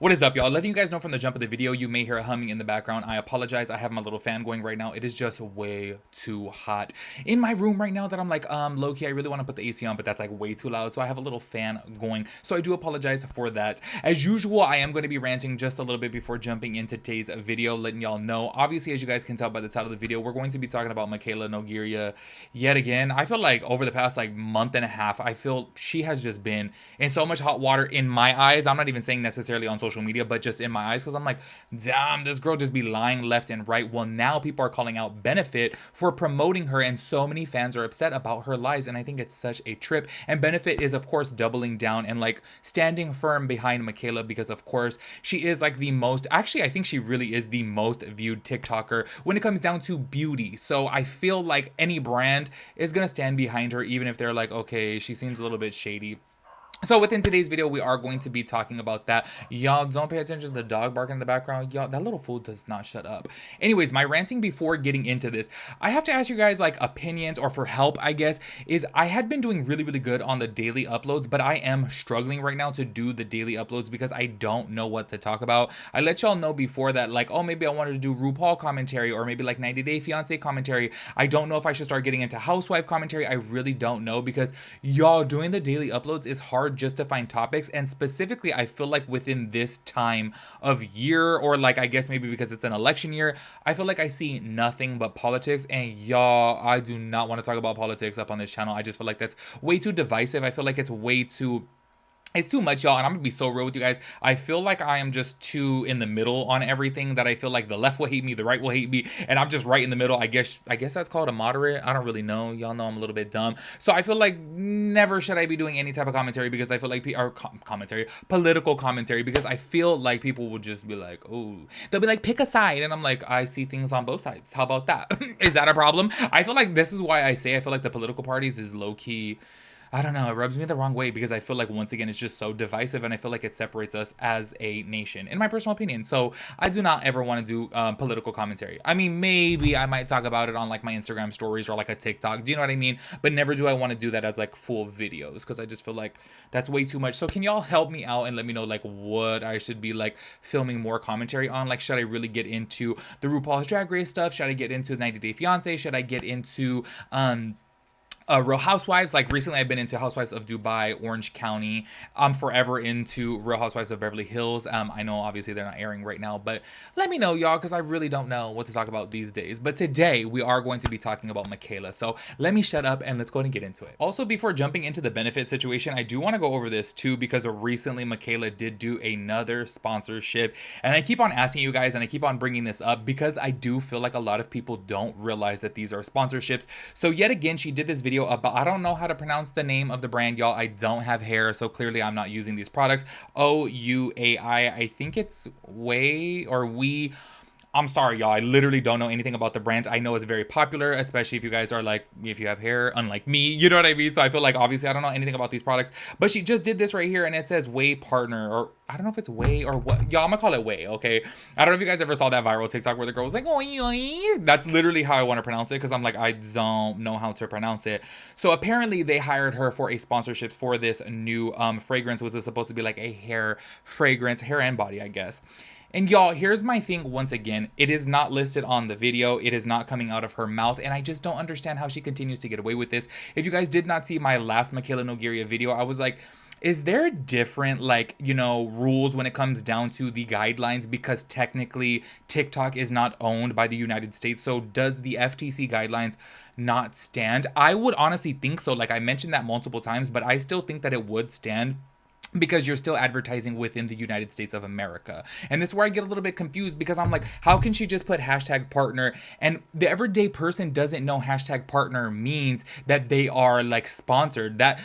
What is up, y'all? Letting you guys know from the jump of the video, you may hear a humming in the background. I apologize. I have my little fan going right now. It is just way too hot in my room right now that I'm like, low-key, I really want to put the AC on, but that's like way too loud. So I have a little fan going. So I do apologize for that. As usual, I am going to be ranting just a little bit before jumping into today's video, letting y'all know. Obviously, as you guys can tell by the title of the video, we're going to be talking about Mikayla Nogueira yet again. I feel like over the past like month and a half, I feel she has just been in so much hot water in my eyes. I'm not even saying necessarily on social media, but just in my eyes, because I'm like, damn, this girl just be lying left and right. Well, now people are calling out Benefit for promoting her, and so many fans are upset about her lies, and I think it's such a trip. And Benefit is, of course, doubling down and like standing firm behind Mikayla, because of course she is like the most, actually I think she really is the most viewed TikToker when it comes down to beauty. So I feel like any brand is gonna stand behind her, even if they're like, okay, she seems a little bit shady. So within today's video, we are going to be talking about that. Y'all don't pay attention to the dog barking in the background. Y'all, that little fool does not shut up. Anyways, my ranting before getting into this, I have to ask you guys like opinions or for help, I guess, is I had been doing really, really good on the daily uploads, but I am struggling right now to do the daily uploads because I don't know what to talk about. I let y'all know before that like, oh, maybe I wanted to do RuPaul commentary or maybe like 90 Day Fiance commentary. I don't know if I should start getting into housewife commentary. I really don't know, because y'all, doing the daily uploads is hard just to find topics. And specifically, I feel like within this time of year, or like I guess maybe because it's an election year, I feel like I see nothing but politics. And y'all, I do not want to talk about politics up on this channel. I just feel like that's way too divisive. I feel like it's too much, y'all, and I'm gonna be so real with you guys. I feel like I am just too in the middle on everything, that I feel like the left will hate me, the right will hate me, and I'm just right in the middle. I guess that's called a moderate. I don't really know. Y'all know I'm a little bit dumb. So I feel like never should I be doing any type of commentary, because I feel like political commentary, because I feel like people will just be like, oh, they'll be like, pick a side, and I'm like, I see things on both sides. How about that? Is that a problem? I feel like this is why I say I feel like the political parties is low key, I don't know, it rubs me the wrong way, because I feel like once again it's just so divisive, and I feel like it separates us as a nation, in my personal opinion. So I do not ever want to do political commentary. I mean, maybe I might talk about it on like my Instagram stories or like a TikTok, do you know what I mean? But never do I want to do that as like full videos, because I just feel like that's way too much. So can y'all help me out and let me know like what I should be like filming more commentary on? Like, should I really get into the RuPaul's Drag Race stuff? Should I get into 90 Day Fiance? Should I get into Real Housewives? Like recently I've been into Housewives of Dubai, Orange County. I'm forever into Real Housewives of Beverly Hills. I know obviously they're not airing right now, but let me know, y'all, because I really don't know what to talk about these days. But today we are going to be talking about Mikayla. So let me shut up and let's go ahead and get into it. Also, before jumping into the Benefit situation, I do want to go over this too, because recently Mikayla did do another sponsorship, and I keep on asking you guys and I keep on bringing this up because I do feel like a lot of people don't realize that these are sponsorships. So yet again, she did this video about, I don't know how to pronounce the name of the brand, y'all. I don't have hair, so clearly I'm not using these products. OUAI, I think it's Way or We. I'm sorry, y'all. I literally don't know anything about the brand. I know it's very popular, especially if you guys are like, if you have hair, unlike me, you know what I mean? So I feel like obviously I don't know anything about these products, but she just did this right here, and it says Way Partner, or I don't know if it's Way or what. Y'all, I'm gonna call it Way, okay? I don't know if you guys ever saw that viral TikTok where the girl was like, oh, that's literally how I want to pronounce it, because I'm like, I don't know how to pronounce it. So apparently they hired her for a sponsorship for this new fragrance, which is supposed to be like a hair fragrance, hair and body, I guess. And y'all, here's my thing once again. It is not listed on the video. It is not coming out of her mouth. And I just don't understand how she continues to get away with this. If you guys did not see my last Mikayla Nogueira video, I was like, is there different, like, you know, rules when it comes down to the guidelines? Because technically TikTok is not owned by the United States. So does the FTC guidelines not stand? I would honestly think so. Like I mentioned that multiple times, but I still think that it would stand, because you're still advertising within the United States of America. And this is where I get a little bit confused, because I'm like, how can she just put hashtag partner, and the everyday person doesn't know hashtag partner means that they are like sponsored? That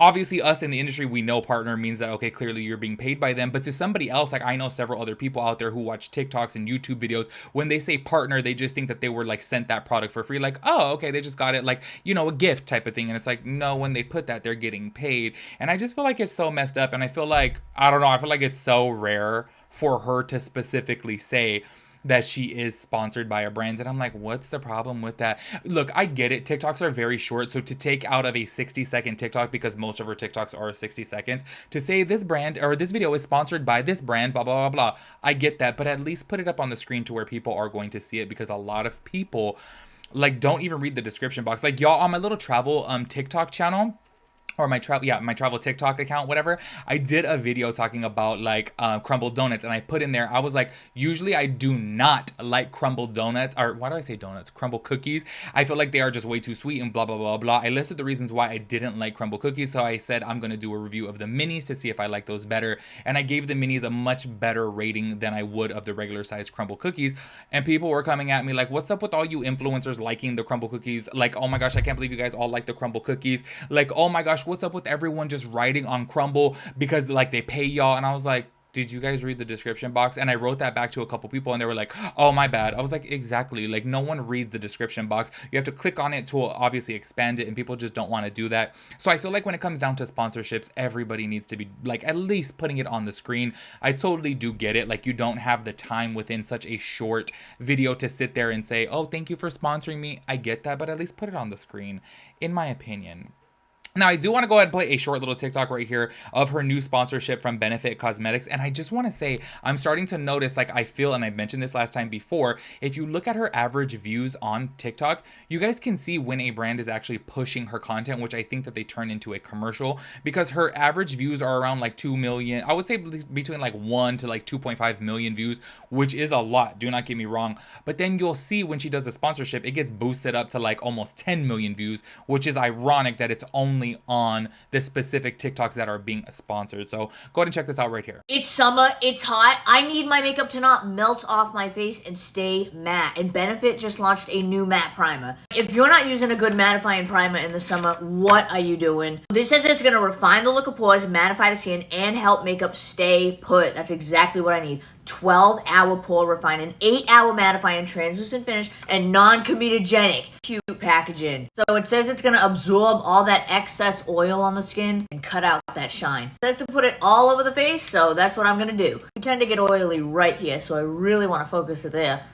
obviously us in the industry, we know partner means that, okay, clearly you're being paid by them. But to somebody else, like I know several other people out there who watch TikToks and YouTube videos, when they say partner, they just think that they were like sent that product for free. Like, oh, okay, they just got it, like, you know, a gift type of thing. And it's like, no, when they put that, they're getting paid. And I just feel like it's so messed up. And I feel like, I don't know, I feel like it's so rare for her to specifically say that she is sponsored by a brand. And I'm like, what's the problem with that? Look, I get it. TikToks are very short. So to take out of a 60-second TikTok, because most of her TikToks are 60 seconds, to say this brand or this video is sponsored by this brand, blah, blah, blah, blah. I get that. But at least put it up on the screen to where people are going to see it, because a lot of people like don't even read the description box. Like y'all on my little travel TikTok channel, or my travel TikTok account, whatever, I did a video talking about like crumbled donuts, and I put in there, I was like, usually I do not like crumbled donuts, or why do I say donuts? Crumble cookies. I feel like they are just way too sweet and blah, blah, blah, blah. I listed the reasons why I didn't like crumble cookies, so I said I'm gonna do a review of the minis to see if I like those better, and I gave the minis a much better rating than I would of the regular size crumble cookies, and people were coming at me like, what's up with all you influencers liking the crumble cookies? Like, oh my gosh, I can't believe you guys all like the crumble cookies. Like, oh my gosh, what's up with everyone just writing on crumble because like they pay y'all? And I was like, did you guys read the description box? And I wrote that back to a couple people, and they were like, oh my bad. I was like, exactly, like no one reads the description box. You have to click on it to obviously expand it, and people just don't want to do that. So I feel like when it comes down to sponsorships, everybody needs to be like at least putting it on the screen. I totally do get it, like you don't have the time within such a short video to sit there and say, oh, thank you for sponsoring me. I get that, but at least put it on the screen, in my opinion. Now, I do want to go ahead and play a short little TikTok right here of her new sponsorship from Benefit Cosmetics. And I just want to say, I'm starting to notice, like I feel, and I mentioned this last time before, if you look at her average views on TikTok, you guys can see when a brand is actually pushing her content, which I think that they turn into a commercial, because her average views are around like 2 million. I would say between like 1 to like 2.5 million views, which is a lot. Do not get me wrong. But then you'll see when she does a sponsorship, it gets boosted up to like almost 10 million views, which is ironic that it's only on the specific TikToks that are being sponsored. So go ahead and check this out right here. It's summer, it's hot. I need my makeup to not melt off my face and stay matte. And Benefit just launched a new matte primer. If you're not using a good mattifying primer in the summer, what are you doing? This says it's gonna refine the look of pores, mattify the skin, and help makeup stay put. That's exactly what I need. 12-hour pore refining, 8-hour mattifying, translucent finish, and non-comedogenic. Cute packaging. So it says it's gonna absorb all that excess oil on the skin and cut out that shine. It says to put it all over the face, so that's what I'm gonna do. I tend to get oily right here, so I really want to focus it there.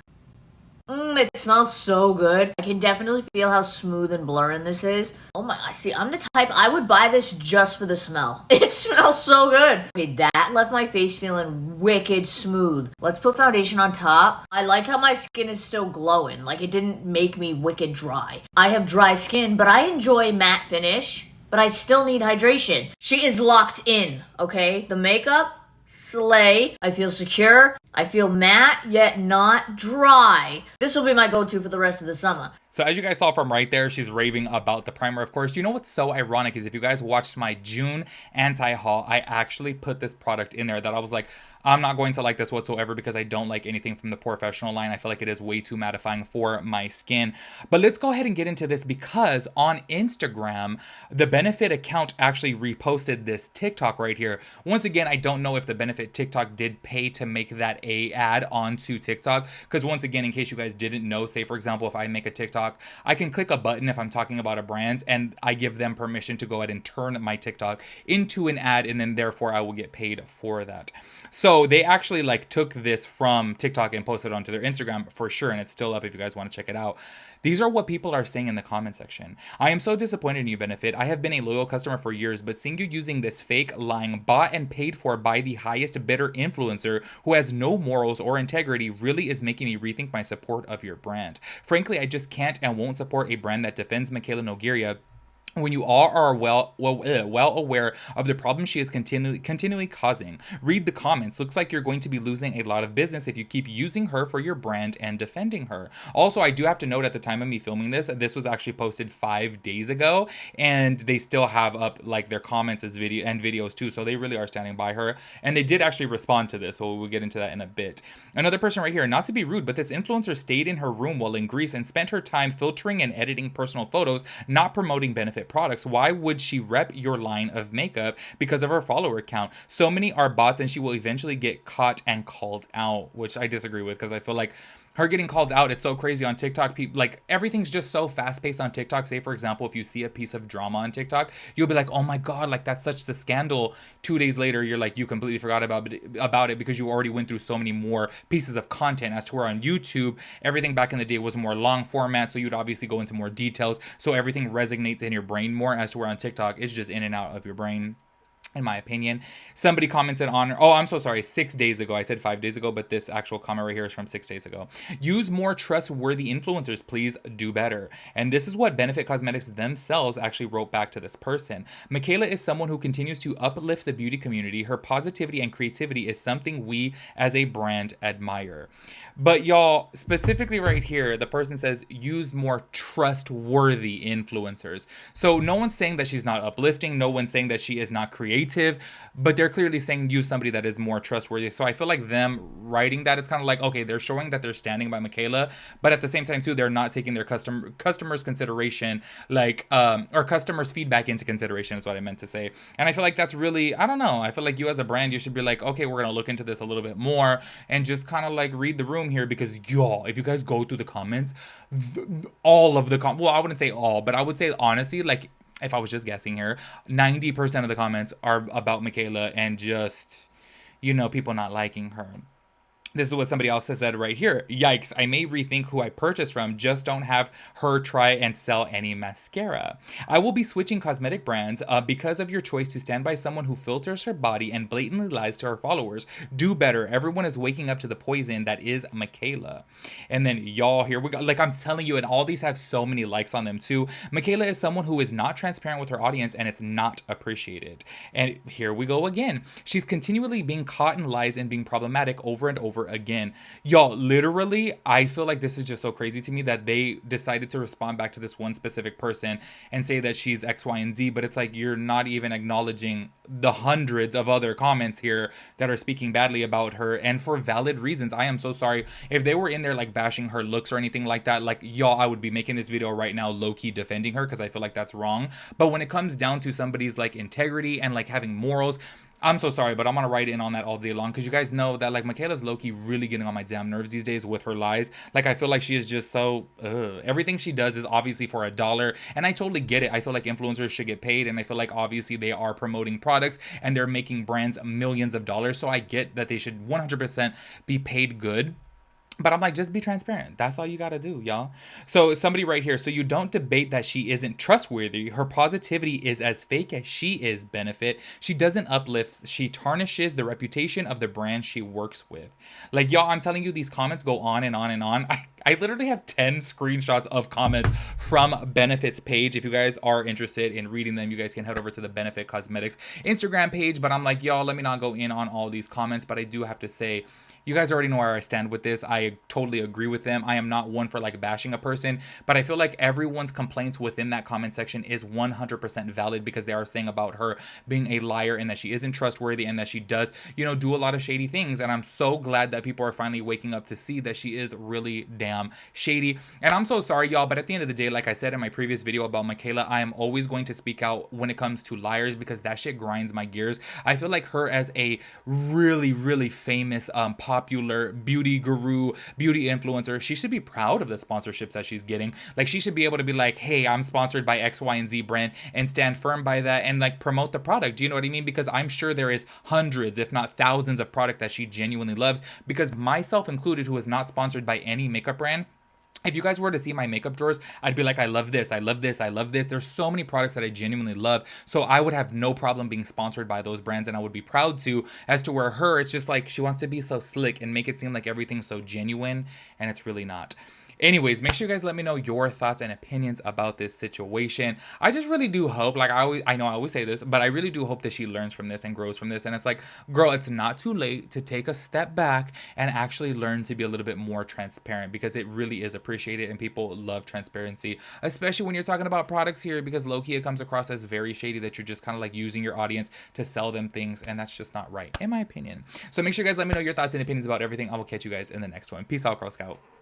It smells so good. I can definitely feel how smooth and blurring this is. Oh my, I see, I'm the type, I would buy this just for the smell. It smells so good. Okay, that left my face feeling wicked smooth. Let's put foundation on top. I like how my skin is still glowing. Like, it didn't make me wicked dry. I have dry skin, but I enjoy matte finish, but I still need hydration. She is locked in, okay? The makeup, slay. I feel secure. I feel matte, yet not dry. This will be my go-to for the rest of the summer. So as you guys saw from right there, she's raving about the primer. Of course, you know what's so ironic is if you guys watched my June anti-haul, I actually put this product in there that I was like, I'm not going to like this whatsoever because I don't like anything from the pore-fresional line. I feel like it is way too mattifying for my skin. But let's go ahead and get into this, because on Instagram, the Benefit account actually reposted this TikTok right here. Once again, I don't know if the Benefit TikTok did pay to make that a ad onto TikTok, because once again, in case you guys didn't know, say for example, if I make a TikTok, I can click a button if I'm talking about a brand, and I give them permission to go ahead and turn my TikTok into an ad, and then therefore I will get paid for that. So they actually like took this from TikTok and posted it onto their Instagram for sure, and it's still up if you guys want to check it out. These are what people are saying in the comment section. I am so disappointed in you, Benefit. I have been a loyal customer for years, but seeing you using this fake, lying, bought and paid for by the highest bidder influencer who has no morals or integrity really is making me rethink my support of your brand. Frankly, I just can't and won't support a brand that defends Mikayla Nogueira when you all are well aware of the problem she is continually causing. Read the comments. Looks like you're going to be losing a lot of business if you keep using her for your brand and defending her. Also, I do have to note at the time of me filming this, this was actually posted 5 days ago, and they still have up like their comments as videos too, so they really are standing by her. And they did actually respond to this, so we'll get into that in a bit. Another person right here, not to be rude, but this influencer stayed in her room while in Greece and spent her time filtering and editing personal photos, not promoting Benefit products. Why would she rep your line of makeup? Because of her follower count. So many are bots, and she will eventually get caught and called out, which I disagree with, because I feel like her getting called out, it's so crazy on TikTok. People, like, everything's just so fast paced on TikTok. Say, for example, if you see a piece of drama on TikTok, you'll be like, oh my God, like, that's such the scandal. 2 days later, you're like, you completely forgot about it because you already went through so many more pieces of content. As to where on YouTube, everything back in the day was more long format. So you'd obviously go into more details. So everything resonates in your brain more. As to where on TikTok, it's just in and out of your brain, in my opinion. Somebody commented on, oh, I'm so sorry, 6 days ago. I said 5 days ago, but this actual comment right here is from 6 days ago. Use more trustworthy influencers, please do better. And this is what Benefit Cosmetics themselves actually wrote back to this person. Mikayla is someone who continues to uplift the beauty community. Her positivity and creativity is something we as a brand admire. But y'all, specifically right here, the person says use more trustworthy influencers. So no one's saying that she's not uplifting. No one's saying that she is not creative, but they're clearly saying use somebody that is more trustworthy. So I feel like them writing that, it's kind of like, okay, they're showing that they're standing by Mikayla, but at the same time too, they're not taking their customers consideration, like or customers feedback into consideration is what I meant to say. And I feel like that's really, I don't know, I feel like you as a brand, you should be like, okay, we're gonna look into this a little bit more and just kind of like read the room here, because y'all, if you guys go through the comments, all of the well, I wouldn't say all, but I would say honestly, like, if I was just guessing here, 90% of the comments are about Mikayla and just, you know, people not liking her. This is what somebody else has said right here. Yikes, I may rethink who I purchased from. Just don't have her try and sell any mascara. I will be switching cosmetic brands because of your choice to stand by someone who filters her body and blatantly lies to her followers. Do better. Everyone is waking up to the poison that is Mikayla. And then y'all, here we go. Like, I'm telling you, and all these have so many likes on them too. Mikayla is someone who is not transparent with her audience, and it's not appreciated. And here we go again. She's continually being caught in lies and being problematic over and over again. Y'all, literally, I feel like this is just so crazy to me that they decided to respond back to this one specific person and say that she's X, Y, and Z, but it's like you're not even acknowledging the hundreds of other comments here that are speaking badly about her, and for valid reasons. I am so sorry. If they were in there like bashing her looks or anything like that, like, y'all, I would be making this video right now low-key defending her, because I feel like that's wrong. But when it comes down to somebody's like integrity and like having morals, I'm so sorry, but I'm gonna write in on that all day long, because you guys know that like Mikayla's low-key really getting on my damn nerves these days with her lies. Like, I feel like she is just so everything she does is obviously for $1, and I totally get it. I feel like influencers should get paid, and I feel like obviously they are promoting products and they're making brands millions of dollars, so I get that they should 100% be paid good. But I'm like, just be transparent. That's all you gotta do, y'all. So somebody right here. So you don't debate that she isn't trustworthy. Her positivity is as fake as she is, Benefit. She doesn't uplift. She tarnishes the reputation of the brand she works with. Like, y'all, I'm telling you, these comments go on and on and on. I literally have 10 screenshots of comments from Benefit's page. If you guys are interested in reading them, you guys can head over to the Benefit Cosmetics Instagram page. But I'm like, y'all, let me not go in on all these comments. But I do have to say, you guys already know where I stand with this. I totally agree with them. I am not one for like bashing a person, but I feel like everyone's complaints within that comment section is 100% valid, because they are saying about her being a liar and that she isn't trustworthy and that she does, you know, do a lot of shady things. And I'm so glad that people are finally waking up to see that she is really damn shady. And I'm so sorry, y'all, but at the end of the day, like I said in my previous video about Mikayla, I am always going to speak out when it comes to liars, because that shit grinds my gears. I feel like her as a really, really famous popular beauty guru, beauty influencer, she should be proud of the sponsorships that she's getting. Like, she should be able to be like, hey, I'm sponsored by X, Y, and Z brand, and stand firm by that and like promote the product. Do you know what I mean? Because I'm sure there is hundreds, if not thousands, of product that she genuinely loves, because myself included, who is not sponsored by any makeup brand, if you guys were to see my makeup drawers, I'd be like, I love this, I love this, I love this. There's so many products that I genuinely love. So I would have no problem being sponsored by those brands, and I would be proud to. As to where her, it's just like she wants to be so slick and make it seem like everything's so genuine, and it's really not. Anyways, make sure you guys let me know your thoughts and opinions about this situation. I just really do hope, like I know I always say this, but I really do hope that she learns from this and grows from this. And it's like, girl, it's not too late to take a step back and actually learn to be a little bit more transparent, because it really is appreciated and people love transparency, especially when you're talking about products here, because low-key it comes across as very shady that you're just kind of like using your audience to sell them things, and that's just not right, in my opinion. So make sure you guys let me know your thoughts and opinions about everything. I will catch you guys in the next one. Peace out, Girl Scout.